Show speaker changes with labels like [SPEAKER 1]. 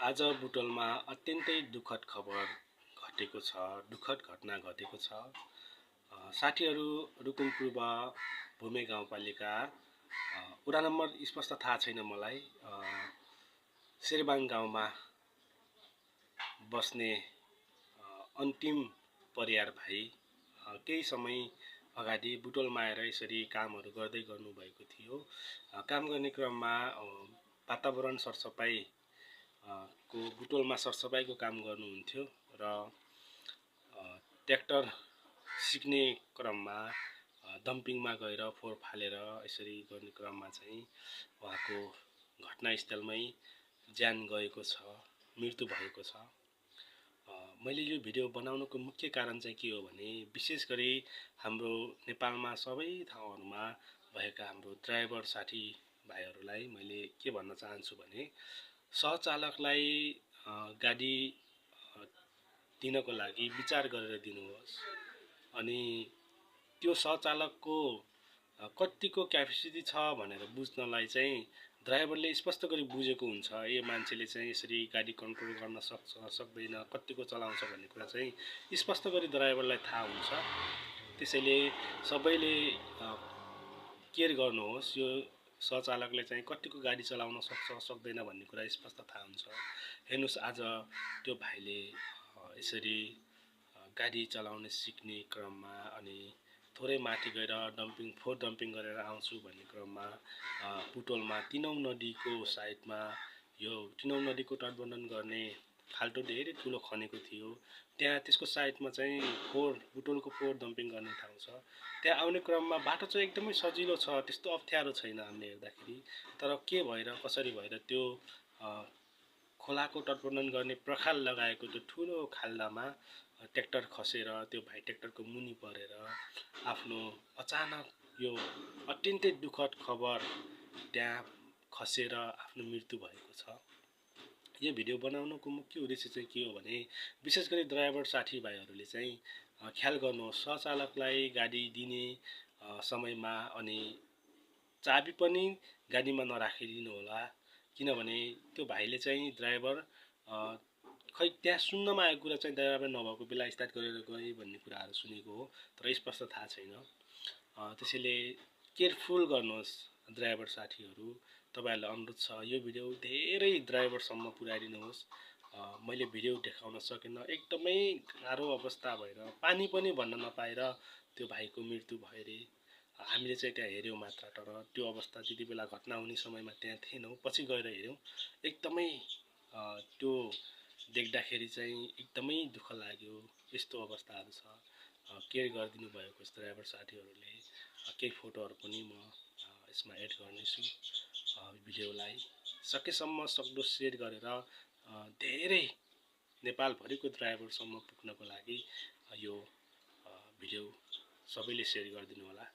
[SPEAKER 1] आज बुटोलमा अत्यन्तै दुःखद खबर घटेको छ, दुःखद घटना घटेको छ। साथीहरू रुकुम पूर्व भूमे गाउँपालिका वडा नम्बर स्पष्ट थाहा छैन मलाई, शेरबाङ गाउँमा बस्ने अन्तिम परियार भाइ केही समय अगाडि बुटोलमा आएर यसरी कामहरू गर्दै गर्नुभएको थियो। काम गर्ने क्रममा वातावरण सरसफाई को बुटोलमा सरसफाईको काम गर्नुहुन्थ्यो र ट्र्याक्टर सिक्ने क्रममा डम्पिङमा गएर फोहोर फालेर यसरी गर्ने क्रममा चाहिँ उहाँको घटनास्थलमै ज्यान गएको छ, मृत्यु भएको छ। मैले यो भिडियो बनाउनुको मुख्य कारण चाहिँ के हो भने विशेष गरी हाम्रो नेपालमा सबै ठाउँहरूमा भएका हाम्रो ड्राइभर साथी भाइहरूलाई मैले के भन्न चाहन्छु भने सहचालकलाई गाडी दिनको लागि विचार गरेर दिनुहोस्। अनि त्यो सहचालकको कतिको क्यापेसिटी छ भनेर बुझ्नलाई चाहिँ ड्राइभरले स्पष्ट गरी बुझेको हुन्छ। यो मान्छेले चाहिँ यसरी गाडी कन्ट्रोल गर्न सक्छ सक्दैन, कतिको चलाउँछ भन्ने कुरा चाहिँ स्पष्ट गरी ड्राइभरलाई थाहा हुन्छ। त्यसैले सबैले केयर गर्नुहोस्। यो सहचालकले चाहिँ कतिको गाडी चलाउन सक्छ सक्दैन भन्ने कुरा स्पष्ट थाहा हुन्छ। हेर्नुस्, आज त्यो भाइले यसरी गाडी चलाउन सिक्ने क्रममा अनि थोरै माथि गएर फोहोर डम्पिङ गरेर आउँछु भन्ने क्रममा बुटोलमा तिनौं नदीको साइडमा यो तिनौं नदीको तटबन्धन गर्ने खाल्टो धेरै ठुलो खनेको थियो। त्यहाँ त्यसको साइडमा चाहिँ बुटोलको फोहोर डम्पिङ गर्ने ठाउँ छ। त्यहाँ आउने क्रममा बाटो चाहिँ एकदमै सजिलो छ, त्यस्तो अप्ठ्यारो छैन हामीले हेर्दाखेरि। तर के भएर कसरी भएर त्यो खोलाको तटबन्धन गर्ने प्रखाल लगाएको त्यो ठुलो खाल्डामा ट्र्याक्टर खसेर त्यो भाइ ट्र्याक्टरको मुनि परेर आफ्नो अचानक यो अत्यन्तै दुःखद खबर त्यहाँ खसेर आफ्नो मृत्यु भएको छ। यो भिडियो बनाउनुको मुख्य उद्देश्य चाहिँ के हो भने विशेष गरी ड्राइभर साथीभाइहरूले चाहिँ ख्याल गर्नुहोस्। सहचालकलाई गाडी दिने समयमा अनि चाबी पनि गाडीमा नराखिदिनु होला, किनभने त्यो भाइले चाहिँ ड्राइभर खै त्यहाँ सुन्नमा आएको कुरा चाहिँ ड्राइभर नभएको बेला स्टार्ट गरेर गए भन्ने कुराहरू सुनेको हो, तर स्पष्ट थाहा छैन। त्यसैले केयरफुल गर्नुहोस् ड्राइभर साथीहरू, तपाईहरुलाई अनुरोध छ। यो भिडियो धेरै ड्राइभरसम्म पुर्याइदिनुहोस्। मैले भिडियो देखाउन सकिनँ, एकदमै गाह्रो अवस्था भएर पानी पनि भन्न नपाएर त्यो भाइको मृत्यु भयो रे। हामीले चाहिँ त्यहाँ हेर्यौँ मात्र, तर त्यो अवस्था त्यति बेला घटना हुने समयमा त्यहाँ थिएनौँ, पछि गएर हेर्यौँ। एकदमै त्यो देख्दाखेरि चाहिँ एकदमै दुःख लाग्यो। यस्तो अवस्थाहरू छ। केयर गरिदिनु भएको ड्राइभर साथीहरूले। केही फोटोहरू पनि म यसमा एड गर्नेछु। भिडियोलाई सकेसम्म सक्दो सेयर गरेर धेरै नेपालभरिको ड्राइभरसम्म पुग्नको लागि यो भिडियो सबैले सेयर गरिदिनु होला।